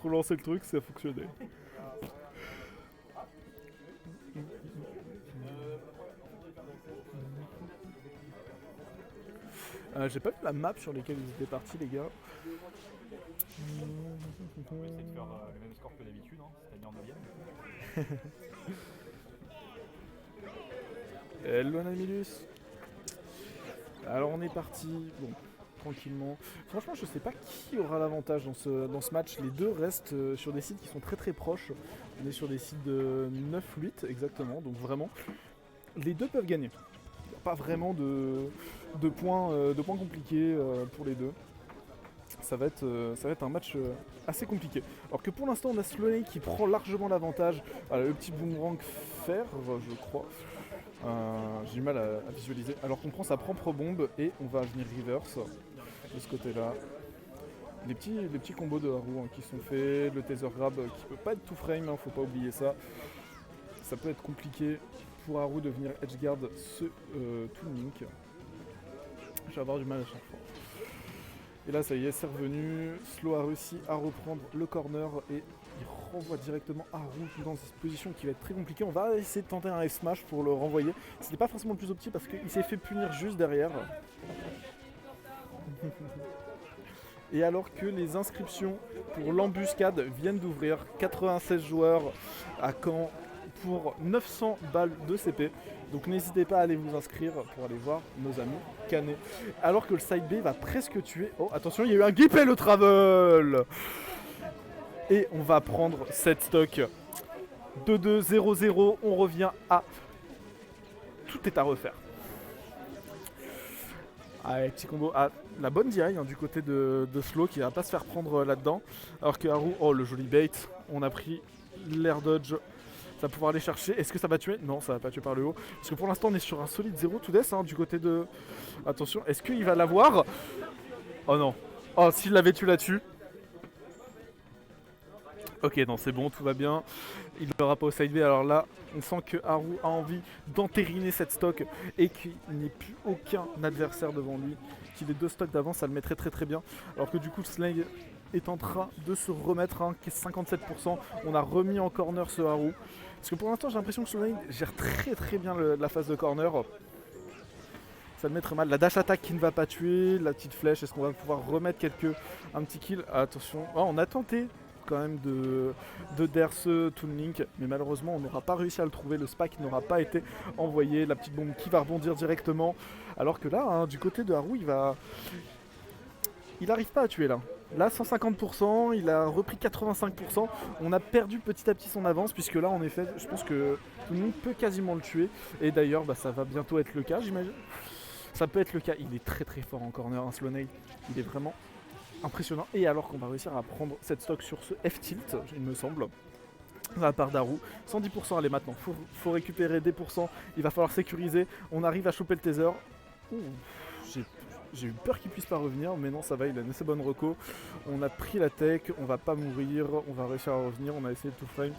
relancé le truc, ça a fonctionné. J'ai pas vu la map sur lesquelles ils étaient partis, les gars. On va essayer de faire le même score que d'habitude, hein, c'est-à-dire 9ème. Hello Namilus. Alors on est parti, bon, tranquillement. Franchement, je sais pas qui aura l'avantage dans ce match. Les deux restent sur des sites qui sont très très proches. On est sur des sites de 9-8 exactement, donc vraiment, les deux peuvent gagner. Il n'y a pas vraiment de points compliqués pour les deux. Ça va être un match assez compliqué. Alors que pour l'instant, on a Sloney qui prend largement l'avantage. Voilà, le petit boomerang fer, je crois. J'ai du mal à visualiser. Alors qu'on prend sa propre bombe et on va venir reverse de ce côté-là. Les petits combos de Haru qui sont faits, le taser grab qui peut pas être tout frame, faut pas oublier ça. Ça peut être compliqué pour Haru de venir edgeguard ce Toon Link. Je vais avoir du mal à chaque fois. Et là, ça y est, c'est revenu. Slow a réussi à reprendre le corner et il renvoie directement Haru dans cette position qui va être très compliquée. On va essayer de tenter un F-smash pour le renvoyer. C'était pas forcément le plus optique parce qu'il s'est fait punir juste derrière. Et alors que les inscriptions pour l'embuscade viennent d'ouvrir, 96 joueurs à Caen pour 900 balles de CP. Donc n'hésitez pas à aller vous inscrire pour aller voir nos amis Canet. Alors que le side B va presque tuer... Oh attention, il y a eu un Guipé le travel. Et on va prendre cette stock. 2-2, 0-0, on revient à... Tout est à refaire. Allez, petit combo. Ah, la bonne DI du côté de Slow qui va pas se faire prendre là-dedans. Alors que Haru, oh le joli bait, on a pris l'air dodge. Ça va pouvoir aller chercher. Est-ce que ça va tuer? Non, ça va pas tuer par le haut. Parce que pour l'instant, on est sur un solide 0 to death du côté de... Attention, est-ce qu'il va l'avoir? Oh non. Oh, s'il l'avait tué là-dessus. Ok, non, c'est bon, tout va bien. Il n'aura pas au side B. Alors là, on sent que Haru a envie d'entériner cette stock et qu'il n'y ait plus aucun adversaire devant lui. Qu'il ait deux stocks d'avance, ça le mettrait très très bien. Alors que du coup, Slay est en train de se remettre, qui est 57%. On a remis en corner ce Haru. Parce que pour l'instant, j'ai l'impression que Slay gère très très bien la phase de corner. Ça le met très mal. La dash attack qui ne va pas tuer, la petite flèche, est-ce qu'on va pouvoir remettre un petit kill? Attention, oh, on a tenté quand même de dair ce Toon Link, mais malheureusement on n'aura pas réussi à le trouver, le spike n'aura pas été envoyé, la petite bombe qui va rebondir directement, alors que là, du côté de Haru, il n'arrive pas à tuer là. Là 150%, il a repris 85%, on a perdu petit à petit son avance, puisque là en effet, je pense que Toon Link peut quasiment le tuer, et d'ailleurs ça va bientôt être le cas j'imagine. Ça peut être le cas, il est très très fort en corner, Sloney, il est vraiment impressionnant. Et alors qu'on va réussir à prendre cette stock sur ce F-tilt, il me semble, de la part d'Haru. 110%, allez maintenant, faut récupérer des pourcents, il va falloir sécuriser. On arrive à choper le taser. Ouh, j'ai eu peur qu'il puisse pas revenir, mais non, ça va, il a une assez bonne reco. On a pris la tech, on va pas mourir, on va réussir à revenir, on a essayé de tout frame.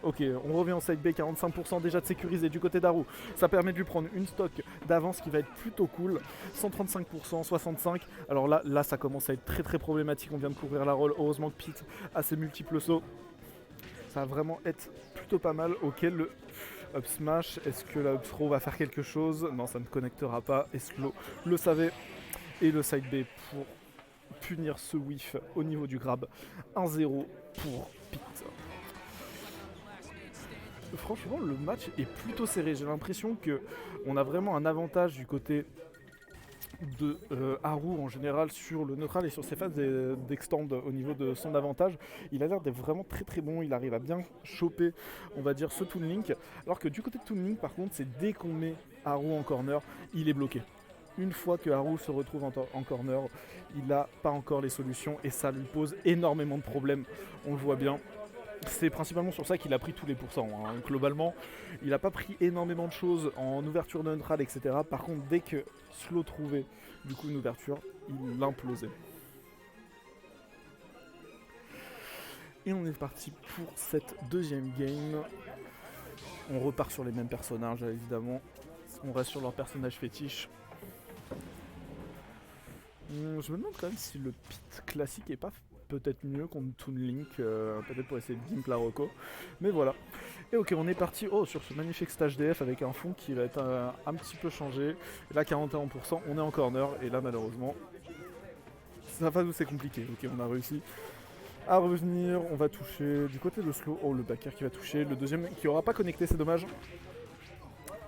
Ok, on revient en side B, 45% déjà de sécurisé du côté d'Haru. Ça permet de lui prendre une stock d'avance qui va être plutôt cool. 135%, 65%. Alors là, ça commence à être très très problématique. On vient de couvrir la roll. Heureusement que Pete a ses multiples sauts. Ça va vraiment être plutôt pas mal. Ok, le up smash. Est-ce que la up throw va faire quelque chose? Non, ça ne connectera pas. Et Slow le savait. Et le side B pour punir ce whiff au niveau du grab. 1-0 pour Pete. Franchement, le match est plutôt serré. J'ai l'impression qu'on a vraiment un avantage du côté de Haru en général sur le neutral et sur ses phases d'extend au niveau de son avantage. Il a l'air d'être vraiment très très bon. Il arrive à bien choper, on va dire, ce Toon Link. Alors que du côté de Toon Link, par contre, c'est dès qu'on met Haru en corner, il est bloqué. Une fois que Haru se retrouve en corner, il n'a pas encore les solutions et ça lui pose énormément de problèmes. On le voit bien. C'est principalement sur ça qu'il a pris tous les pourcents. Globalement, il n'a pas pris énormément de choses en ouverture de neutral, etc. Par contre, dès que Slow trouvait du coup une ouverture, il implosait. Et on est parti pour cette deuxième game. On repart sur les mêmes personnages, évidemment. On reste sur leur personnage fétiche. Je me demande quand même si le pit classique est pas peut-être mieux contre Toon Link, peut-être pour essayer de gimp la Rocco. Mais voilà. Et ok, on est parti sur ce magnifique stage DF avec un fond qui va être un petit peu changé. Et là, 41%, on est en corner. Et là, malheureusement, ça va où c'est compliqué. Ok, on a réussi à revenir. On va toucher du côté de slow. Oh, le backer qui va toucher. Le deuxième qui aura pas connecté, c'est dommage.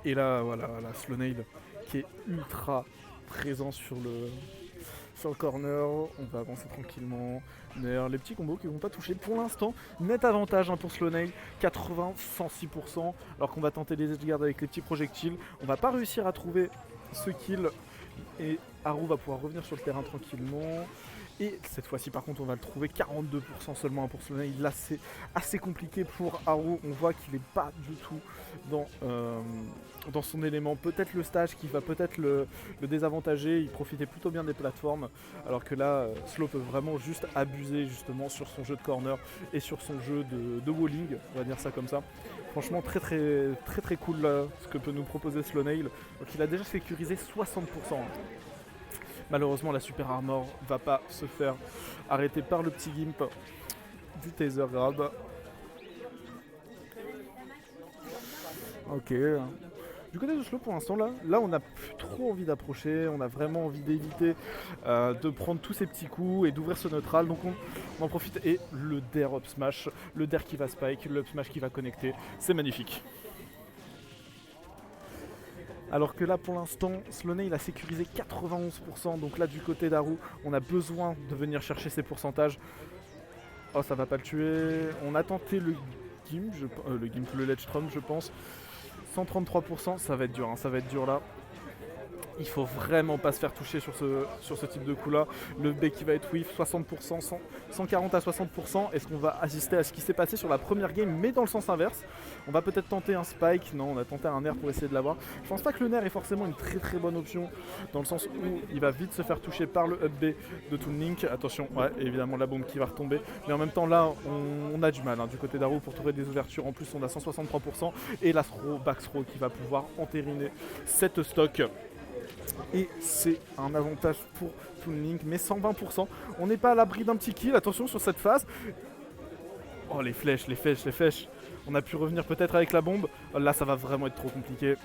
Et là, voilà, la slow nail qui est ultra présent sur le corner. On va avancer tranquillement. D'ailleurs, les petits combos qui vont pas toucher pour l'instant. Net avantage pour Slow-Nail, 80-106%. Alors qu'on va tenter les edge guards avec les petits projectiles. On va pas réussir à trouver ce kill. Et Haru va pouvoir revenir sur le terrain tranquillement. Et cette fois-ci, par contre, on va le trouver 42% seulement pour Slow-Nail. Là, c'est assez compliqué pour Haru. On voit qu'il n'est pas du tout dans son élément. Peut-être le stage qui va peut-être le désavantager. Il profitait plutôt bien des plateformes. Alors que là, Slow peut vraiment juste abuser justement sur son jeu de corner et sur son jeu de walling. On va dire ça comme ça. Franchement, très cool là, ce que peut nous proposer Slow-Nail. Donc il a déjà sécurisé 60%. Malheureusement, la super armor va pas se faire arrêter par le petit gimp du taser grab. Ok. Du côté de Slow pour l'instant là on n'a plus trop envie d'approcher, on a vraiment envie d'éviter de prendre tous ces petits coups et d'ouvrir ce neutral, donc on en profite. Et le dair up smash, le dair qui va spike, le up smash qui va connecter, c'est magnifique. Alors que là pour l'instant, Slow-Nail a sécurisé 91%, donc là du côté d'Haru, on a besoin de venir chercher ces pourcentages. Oh, ça va pas le tuer. On a tenté le gimp, le ledge trump je pense. 133%, ça va être dur, hein, ça va être dur là. Il faut vraiment pas se faire toucher sur ce type de coup là. Le B qui va être whiff, 60%, 140 à 60%. Est-ce qu'on va assister à ce qui s'est passé sur la première game mais dans le sens inverse? On va peut-être tenter un spike. Non, on a tenté un nair pour essayer de l'avoir. Je pense pas que le nair est forcément une très bonne option, dans le sens où il va vite se faire toucher par le up B de Toon Link. Attention, ouais, évidemment la bombe qui va retomber. Mais en même temps là, on a du mal hein, du côté d'Haru pour trouver des ouvertures. En plus on a 163% et la throw, back throw qui va pouvoir entériner cette stock. Et c'est un avantage pour Toon Link, mais 120%. On n'est pas à l'abri d'un petit kill, attention sur cette phase. Oh les flèches. On a pu revenir peut-être avec la bombe. Là ça va vraiment être trop compliqué.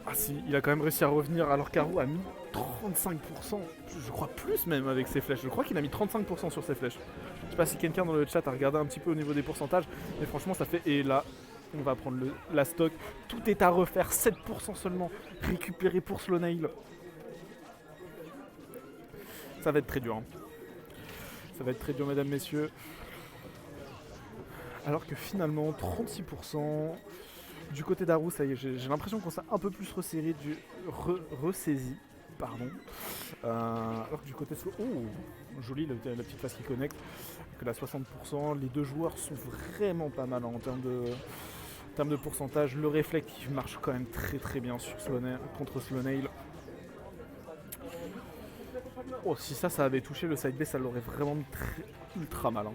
Ah si, il a quand même réussi à revenir alors qu'Haru a mis 35%. Je crois plus même avec ses flèches. Je crois qu'il a mis 35% sur ses flèches. Je sais pas si quelqu'un dans le chat a regardé un petit peu au niveau des pourcentages. Mais franchement ça fait... Et là... On va prendre la stock. Tout est à refaire. 7% seulement récupéré pour Slow-Nail. Ça va être très dur. Hein. Ça va être très dur, mesdames, messieurs. Alors que finalement, 36%. Du côté d'Haru, ça y est, j'ai l'impression qu'on s'est un peu plus resserré, ressaisi. Pardon. Alors que du côté Slow... Oh, joli la petite phase qui connecte. Que la 60%. Les deux joueurs sont vraiment pas mal hein, en termes de pourcentage. Le réflexe qui marche quand même très bien sur contre Slow-Nail. Oh, si ça avait touché le side B, ça l'aurait vraiment mis ultra mal. Hein.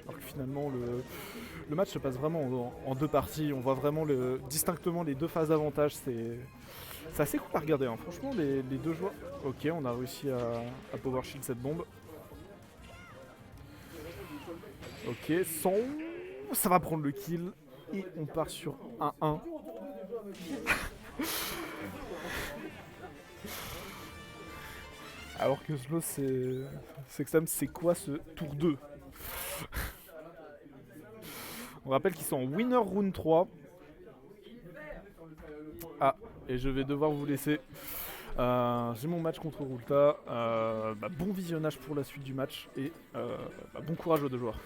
Alors que finalement, le match se passe vraiment en deux parties. On voit vraiment distinctement les deux phases d'avantage. C'est assez cool à regarder. Hein. Franchement, les deux joueurs... Ok, on a réussi à power shield cette bombe. Ok, 100... Ça va prendre le kill et on part sur 1-1. Alors que Slow c'est quoi ce tour 2? On rappelle qu'ils sont en winner round 3. Ah, et je vais devoir vous laisser. J'ai mon match contre Rulta. Bon visionnage pour la suite du match et bon courage aux deux joueurs.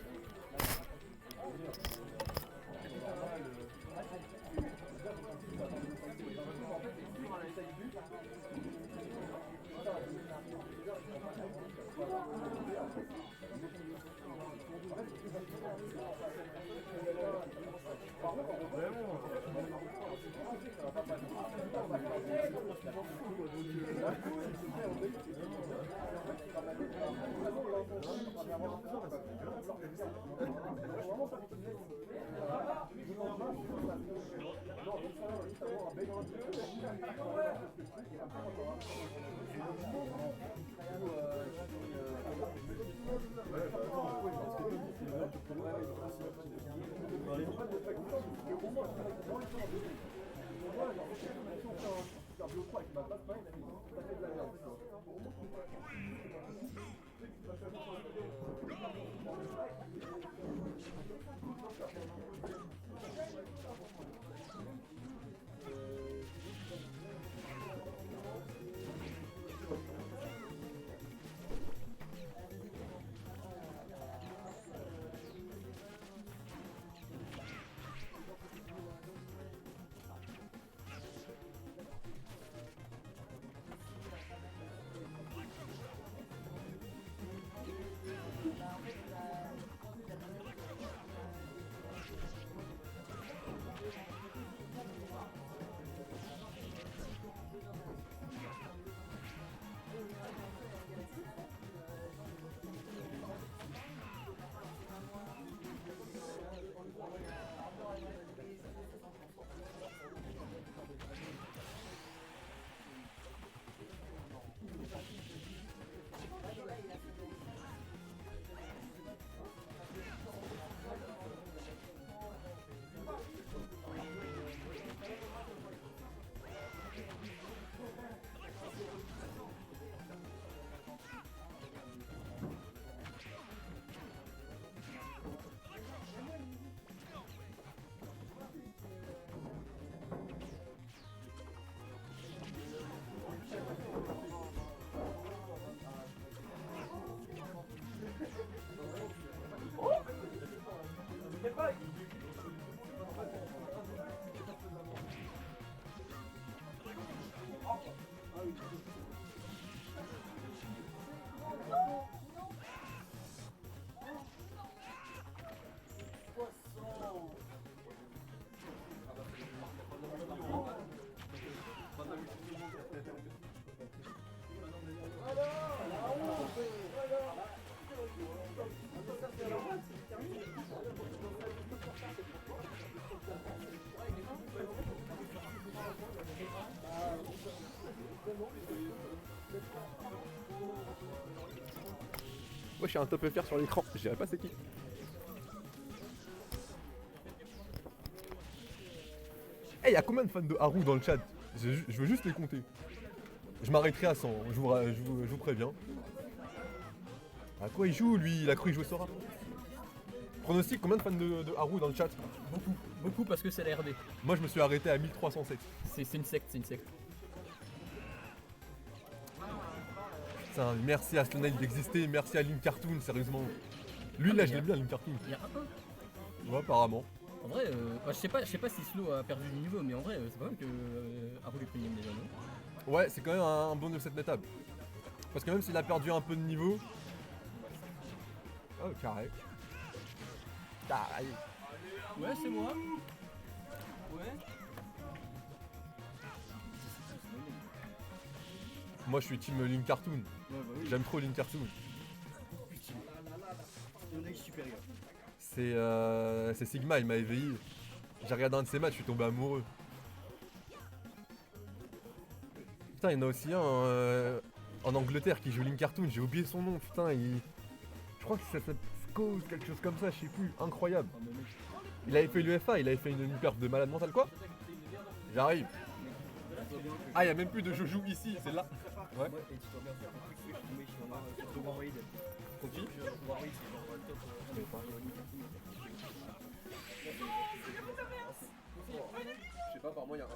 Moi j'ai un top FR sur l'écran, je dirais pas c'est qui. Eh, y'a combien de fans de Haru dans le chat? Je veux juste les compter. Je m'arrêterai à 100, je vous préviens. À quoi il joue lui? Il a cru qu'il jouait Sora. Pronostic, combien de fans de Haru dans le chat? Beaucoup, beaucoup parce que c'est la RD. Moi je me suis arrêté à 1307. C'est une secte, c'est une secte. Putain, merci à Slonel d'exister, merci à Link Cartoon, sérieusement. Lui là je l'aime bien Link Cartoon. Il y a un. Ouais apparemment. En vrai, je sais pas si Slow a perdu du niveau, mais en vrai, c'est pas mal que Haru est premium déjà, non? Ouais, c'est quand même un bon de cette méthode. Parce que même s'il a perdu un peu de niveau. Oh, carré. Carré. Ouais, c'est moi. Ouais. Moi je suis team Link Cartoon. Ouais, bah oui. J'aime trop Link Cartoon. Supérieur. C'est Sigma, il m'a éveillé. J'ai regardé un de ses matchs, je suis tombé amoureux. Putain, il y en a aussi un en Angleterre qui joue Link Cartoon, j'ai oublié son nom, putain, je crois que ça s'appelle Scose, quelque chose comme ça, je sais plus, incroyable. Il avait fait l'UFA, il avait fait une perf de malade mental, quoi. J'arrive. Ah, il y a même plus de Jojo ici, c'est là. Ouais. Confi. Je sais pas, par moi il y a un.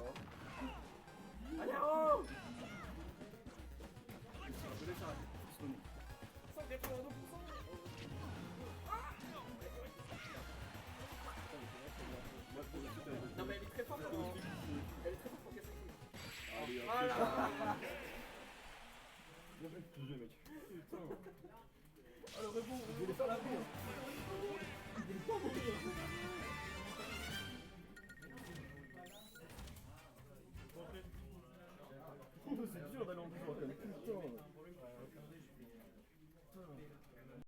Non mais elle est très forte. Elle est très forte pour casser. Ah le rebond, je voulais faire la bourre.